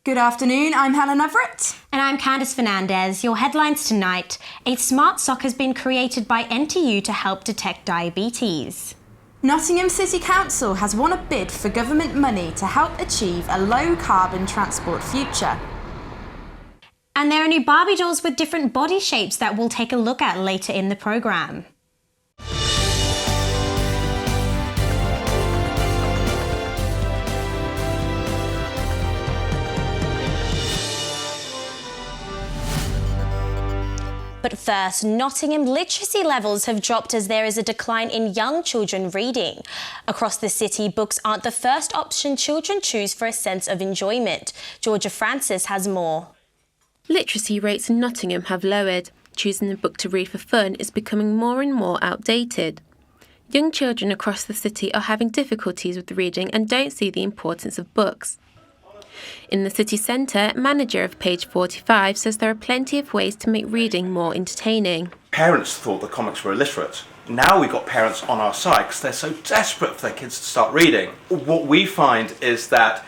Good afternoon, I'm Helen Everett. And I'm Candice Fernandez. Your headlines tonight. A smart sock has been created by NTU to help detect diabetes. Nottingham City Council has won a bid for government money to help achieve a low-carbon transport future. And there are new Barbie dolls with different body shapes that we'll take a look at later in the programme. But first, Nottingham literacy levels have dropped as there is a decline in young children reading. Across the city, books aren't the first option children choose for a sense of enjoyment. Georgia Francis has more. Literacy rates in Nottingham have lowered. Choosing a book to read for fun is becoming more and more outdated. Young children across the city are having difficulties with reading and don't see the importance of books. In the city centre, manager of Page 45 says there are plenty of ways to make reading more entertaining. Parents thought the comics were illiterate. Now we've got parents on our side because they're so desperate for their kids to start reading. What we find is that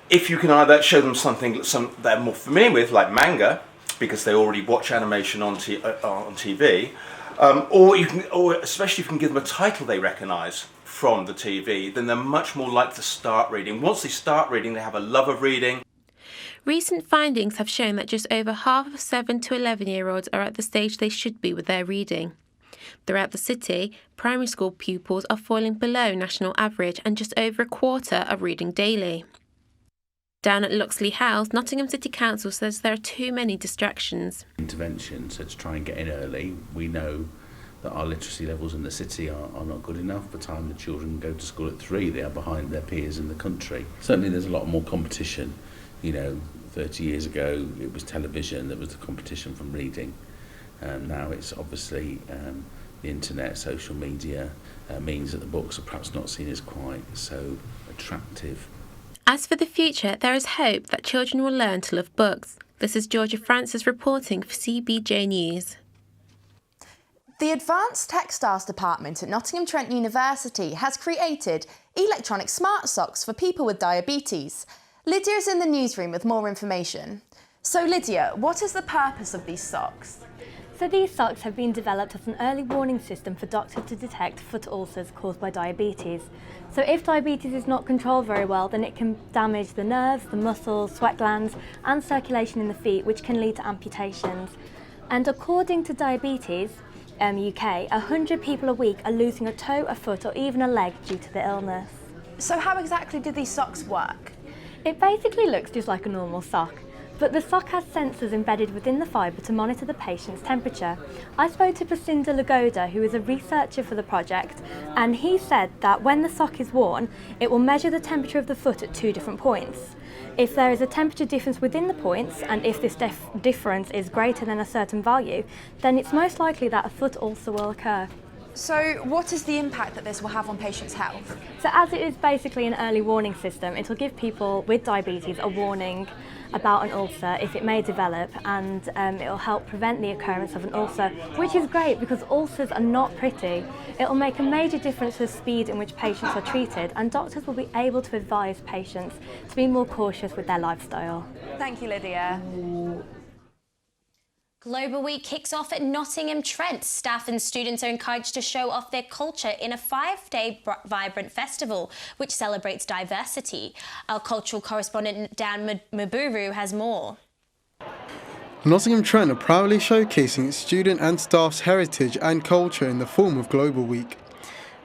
if you can either show them something they're more familiar with, like manga, because they already watch animation on TV, or especially if you can give them a title they recognise from the TV, then they're much more likely to start reading. Once they start reading, they have a love of reading. Recent findings have shown that just over half of 7 to 11-year-olds are at the stage they should be with their reading. Throughout the city, primary school pupils are falling below national average and just over a quarter are reading daily. Down at Luxley House, Nottingham City Council says there are too many distractions. Intervention, so to try and get in early, we know that our literacy levels in the city are not good enough. By the time the children go to school at 3, they are behind their peers in the country. Certainly there's a lot more competition. 30 years ago it was television that was the competition from reading. Now it's obviously the internet, social media means that the books are perhaps not seen as quite so attractive. As for the future, there is hope that children will learn to love books. This is Georgia Francis reporting for CBJ News. The Advanced Textiles Department at Nottingham Trent University has created electronic smart socks for people with diabetes. Lydia is in the newsroom with more information. So Lydia, what is the purpose of these socks? So these socks have been developed as an early warning system for doctors to detect foot ulcers caused by diabetes. So if diabetes is not controlled very well, then it can damage the nerves, the muscles, sweat glands and circulation in the feet, which can lead to amputations. And according to Diabetes UK, 100 people a week are losing a toe, a foot or even a leg due to the illness. So how exactly do these socks work? It basically looks just like a normal sock, but the sock has sensors embedded within the fibre to monitor the patient's temperature. I spoke to Prasinda Lagoda, who is a researcher for the project, and he said that when the sock is worn, it will measure the temperature of the foot at 2 different points. If there is a temperature difference within the points, and if this difference is greater than a certain value, then it's most likely that a foot ulcer will occur. So what is the impact that this will have on patients' health? So as it is basically an early warning system, it will give people with diabetes a warning about an ulcer if it may develop, and it will help prevent the occurrence of an ulcer, which is great because ulcers are not pretty. It will make a major difference to the speed in which patients are treated, and doctors will be able to advise patients to be more cautious with their lifestyle. Thank you, Lydia. Global Week kicks off at Nottingham Trent. Staff and students are encouraged to show off their culture in a 5-day vibrant festival, which celebrates diversity. Our cultural correspondent Dan Maburu has more. Nottingham Trent are proudly showcasing its student and staff's heritage and culture in the form of Global Week.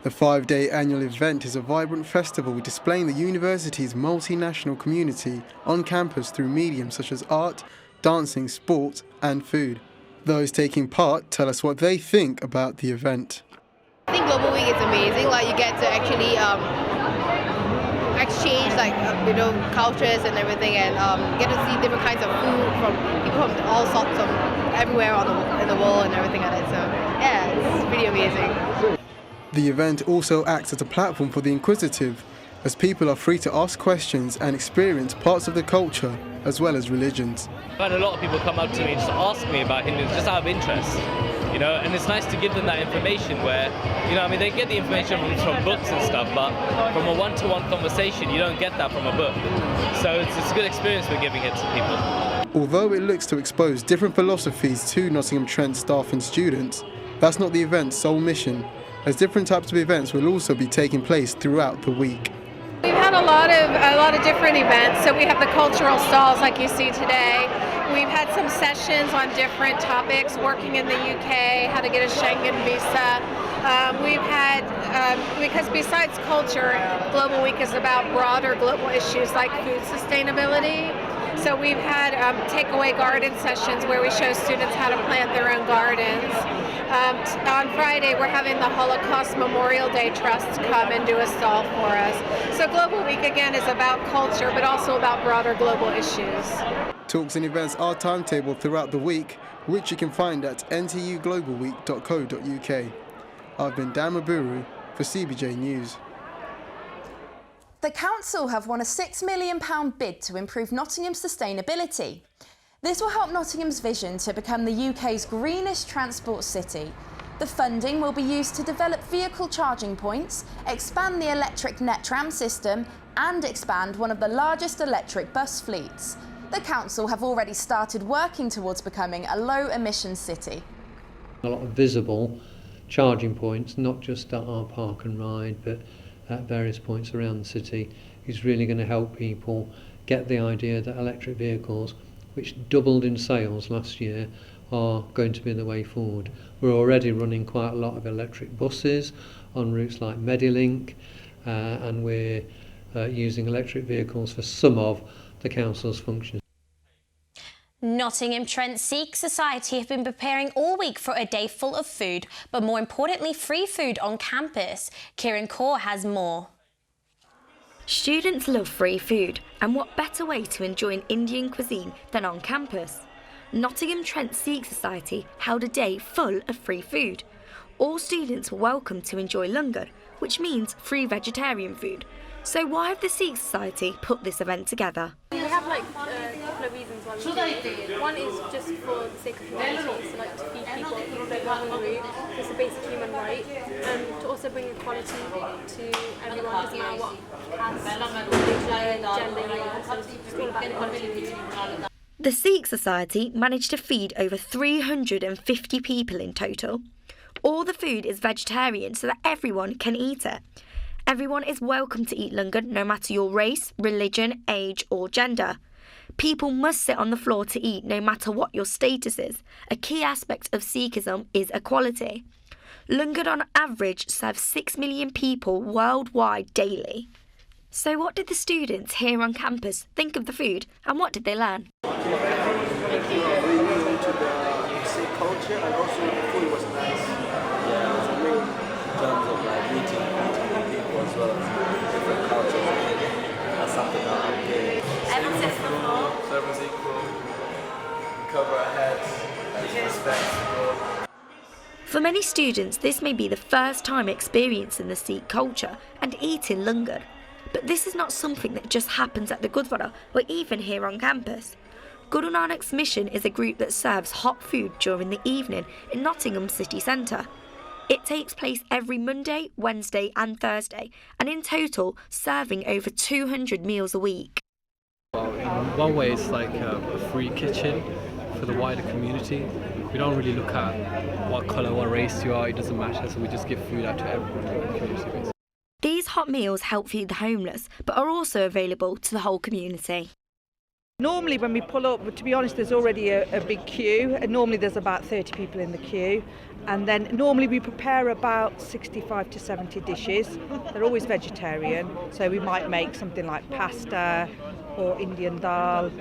The 5-day annual event is a vibrant festival displaying the university's multinational community on campus through mediums such as art, dancing, sport and food. Those taking part tell us what they think about the event. I think Global Week is amazing. You get to actually exchange cultures and everything, and get to see different kinds of food from people from all sorts of everywhere in the world and everything like that. So yeah, it's pretty amazing. The event also acts as a platform for the inquisitive, as people are free to ask questions and experience parts of the culture as well as religions. I've had a lot of people come up to me and just ask me about Hindus just out of interest. you know, and it's nice to give them that information where, you know, I mean, they get the information from books and stuff, but from a one-to-one conversation, you don't get that from a book. So it's a good experience we're giving it to people. Although it looks to expose different philosophies to Nottingham Trent staff and students, that's not the event's sole mission, as different types of events will also be taking place throughout the week. We've had a lot of different events. So we have the cultural stalls like you see today. We've had some sessions on different topics, working in the UK, how to get a Schengen visa. We've had, because besides culture, Global Week is about broader global issues like food sustainability. So we've had takeaway garden sessions where we show students how to plant their own gardens. On Friday, we're having the Holocaust Memorial Day Trust come and do a stall for us. So Global Week, again, is about culture, but also about broader global issues. Talks and events are timetabled throughout the week, which you can find at ntuglobalweek.co.uk. I've been Dan Maburu for CBJ News. The council have won a £6 million bid to improve Nottingham's sustainability. This will help Nottingham's vision to become the UK's greenest transport city. The funding will be used to develop vehicle charging points, expand the electric net tram system, and expand one of the largest electric bus fleets. The council have already started working towards becoming a low-emission city. A lot of visible charging points, not just at our park and ride, but at various points around the city, is really going to help people get the idea that electric vehicles, which doubled in sales last year, are going to be the way forward. We're already running quite a lot of electric buses on routes like Medilink, and we're using electric vehicles for some of the council's functions. Nottingham Trent Sikh Society have been preparing all week for a day full of food, but more importantly, free food on campus. Kieran Kaur has more. Students love free food, and what better way to enjoy an Indian cuisine than on campus? Nottingham Trent Sikh Society held a day full of free food. All students were welcome to enjoy langar, which means free vegetarian food. So why have the Sikh Society put this event together? We have a couple of reasons why we do it. One is just for the sake of humanity, so to feed people who don't have hungry. It's a basic human right, and to also bring equality to everyone, doesn't matter what caste, gender you are. So it's just all about equality. The Sikh Society managed to feed over 350 people in total. All the food is vegetarian so that everyone can eat it. Everyone is welcome to eat langar, no matter your race, religion, age or gender. People must sit on the floor to eat no matter what your status is. A key aspect of Sikhism is equality. Langar on average serves 6 million people worldwide daily. So what did the students here on campus think of the food, and what did they learn? Culture, and also the food was nice. Yeah, it was great in terms of like meeting people as well, different cultures. That's something that I'm doing. Everyone's equal. So everyone's equal. We cover our heads. There's respect. For many students, this may be the first time experiencing the Sikh culture and eating langar. But this is not something that just happens at the Gurdwara or even here on campus. Guru Nanak's Mission is a group that serves hot food during the evening in Nottingham city centre. It takes place every Monday, Wednesday and Thursday, and in total serving over 200 meals a week. Well, in one way it's like a free kitchen for the wider community. We don't really look at what colour, what race you are, it doesn't matter, so we just give food out to everyone in the community basically. These hot meals help feed the homeless, but are also available to the whole community. Normally when we pull up, to be honest, there's already a big queue, and normally there's about 30 people in the queue, and then normally we prepare about 65 to 70 dishes. They're always vegetarian, so we might make something like pasta or Indian dal,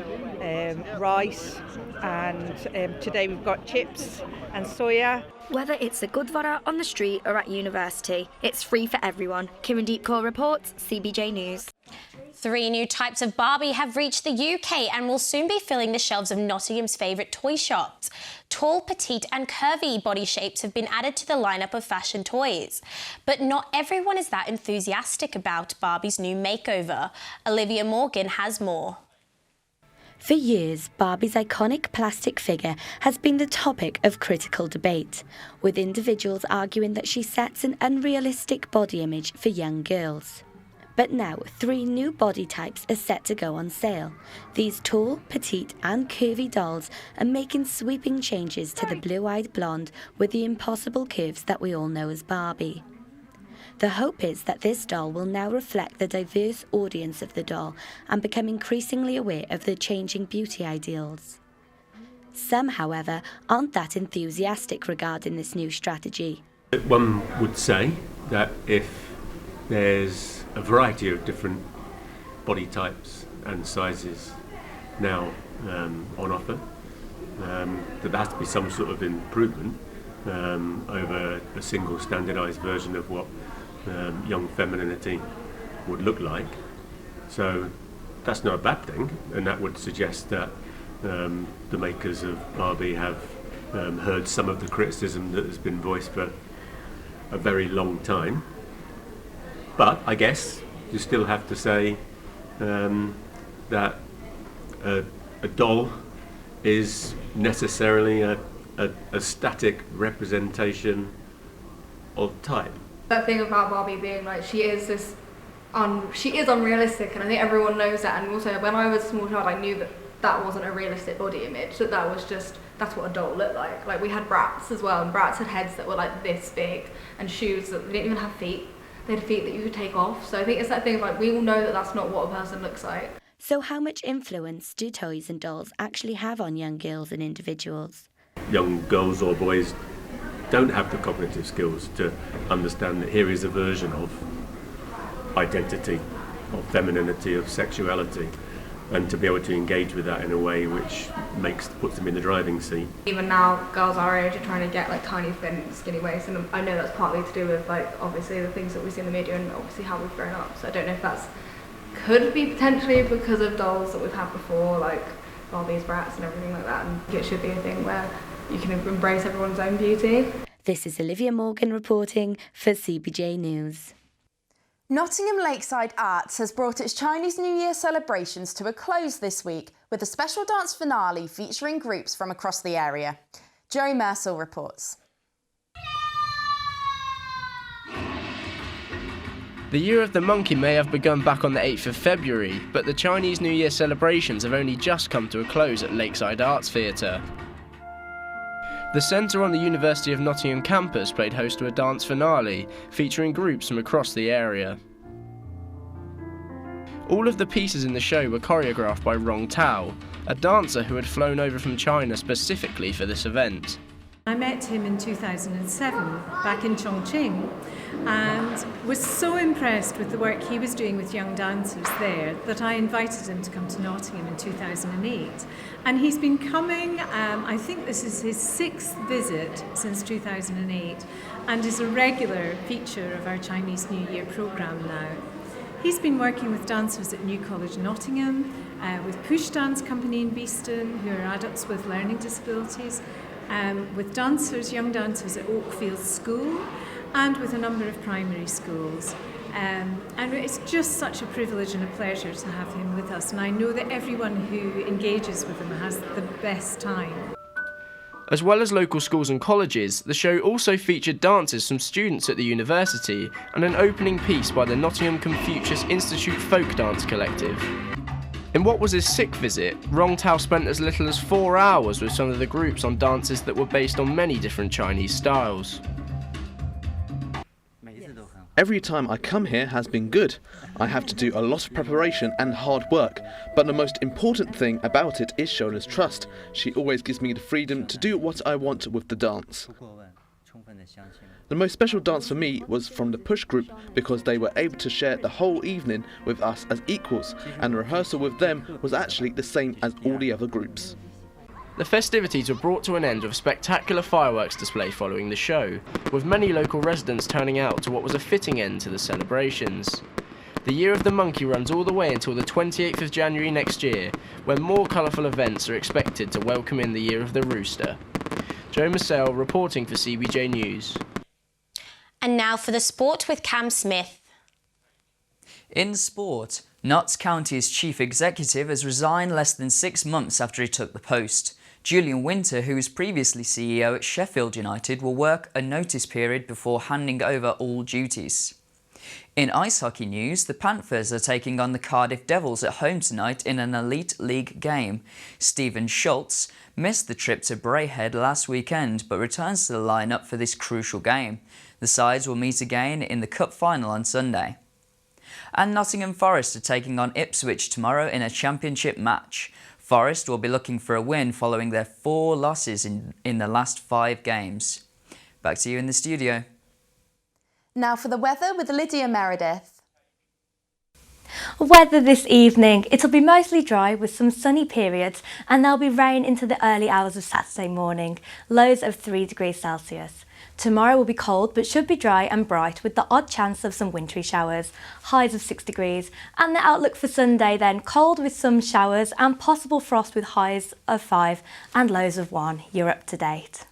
rice, and today we've got chips and soya. Whether it's a Gurdwara on the street or at university, it's free for everyone. Kirandeep Kaur reports, CBJ News. 3 new types of Barbie have reached the UK and will soon be filling the shelves of Nottingham's favourite toy shops. Tall, petite and curvy body shapes have been added to the lineup of fashion toys. But not everyone is that enthusiastic about Barbie's new makeover. Olivia Morgan has more. For years, Barbie's iconic plastic figure has been the topic of critical debate, with individuals arguing that she sets an unrealistic body image for young girls. But now, 3 new body types are set to go on sale. These tall, petite and curvy dolls are making sweeping changes to the blue-eyed blonde with the impossible curves that we all know as Barbie. The hope is that this doll will now reflect the diverse audience of the doll and become increasingly aware of the changing beauty ideals. Some, however, aren't that enthusiastic regarding this new strategy. One would say that if there's a variety of different body types and sizes now on offer, that there has to be some sort of improvement over a single standardised version of what young femininity would look like. So that's not a bad thing, and that would suggest that the makers of Barbie have heard some of the criticism that has been voiced for a very long time. But I guess you still have to say that a doll is necessarily a static representation of type. That thing about Barbie being like she is unrealistic, and I think everyone knows that. And also, when I was a small child, I knew that that wasn't a realistic body image. That was just, that's what a doll looked like. Like, we had brats as well, and brats had heads that were like this big, and shoes that they didn't even have feet. They had feet that you could take off. So I think it's that thing of like, we all know that that's not what a person looks like. So how much influence do toys and dolls actually have on young girls and individuals? Young girls or boys don't have the cognitive skills to understand that here is a version of identity, of femininity, of sexuality, and to be able to engage with that in a way which puts them in the driving seat. Even now, girls our age are trying to get like tiny, thin, skinny waists, and I know that's partly to do with like obviously the things that we see in the media and obviously how we've grown up. So I don't know if that's could be potentially because of dolls that we've had before, like Barbie's, brats, and everything like that. And it should be a thing where you can embrace everyone's own beauty. This is Olivia Morgan reporting for CBJ News. Nottingham Lakeside Arts has brought its Chinese New Year celebrations to a close this week with a special dance finale featuring groups from across the area. Joe Mersel reports. The Year of the Monkey may have begun back on the 8th of February, but the Chinese New Year celebrations have only just come to a close at Lakeside Arts Theatre. The centre on the University of Nottingham campus played host to a dance finale, featuring groups from across the area. All of the pieces in the show were choreographed by Rong Tao, a dancer who had flown over from China specifically for this event. I met him in 2007 back in Chongqing and was so impressed with the work he was doing with young dancers there that I invited him to come to Nottingham in 2008. And he's been coming, I think this is his 6th visit since 2008, and is a regular feature of our Chinese New Year programme now. He's been working with dancers at New College Nottingham, with Push Dance Company in Beeston, who are adults with learning disabilities, with dancers, young dancers at Oakfield School, and with a number of primary schools. And it's just such a privilege and a pleasure to have him with us, and I know that everyone who engages with him has the best time. As well as local schools and colleges, the show also featured dances from students at the university and an opening piece by the Nottingham Confucius Institute Folk Dance Collective. In what was his 6th visit, Rong Tao spent as little as 4 hours with some of the groups on dances that were based on many different Chinese styles. Every time I come here has been good. I have to do a lot of preparation and hard work, but the most important thing about it is Shola's trust. She always gives me the freedom to do what I want with the dance. The most special dance for me was from the Push group because they were able to share the whole evening with us as equals, and rehearsal with them was actually the same as all the other groups. The festivities were brought to an end with a spectacular fireworks display following the show, with many local residents turning out to what was a fitting end to the celebrations. The Year of the Monkey runs all the way until the 28th of January next year, when more colourful events are expected to welcome in the Year of the Rooster. Joe Mersel reporting for CBJ News. And now for the sport with Cam Smith. In sport, Notts County's chief executive has resigned less than 6 months after he took the post. Julian Winter, who was previously CEO at Sheffield United, will work a notice period before handing over all duties. In ice hockey news, the Panthers are taking on the Cardiff Devils at home tonight in an Elite League game. Stephen Schultz missed the trip to Braehead last weekend but returns to the lineup for this crucial game. The sides will meet again in the Cup final on Sunday. And Nottingham Forest are taking on Ipswich tomorrow in a championship match. Forest will be looking for a win following their 4 losses in the last 5 games. Back to you in the studio. Now for the weather with Lydia Meredith. Weather this evening, it'll be mostly dry with some sunny periods and there'll be rain into the early hours of Saturday morning, lows of 3 degrees Celsius. Tomorrow will be cold but should be dry and bright with the odd chance of some wintry showers, highs of 6 degrees, and the outlook for Sunday then cold with some showers and possible frost with highs of 5 and lows of 1. You're up to date.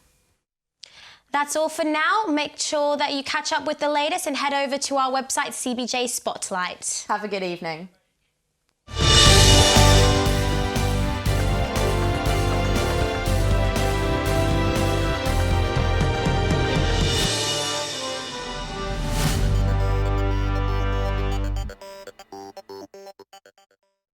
That's all for now. Make sure that you catch up with the latest and head over to our website, CBJ Spotlight. Have a good evening.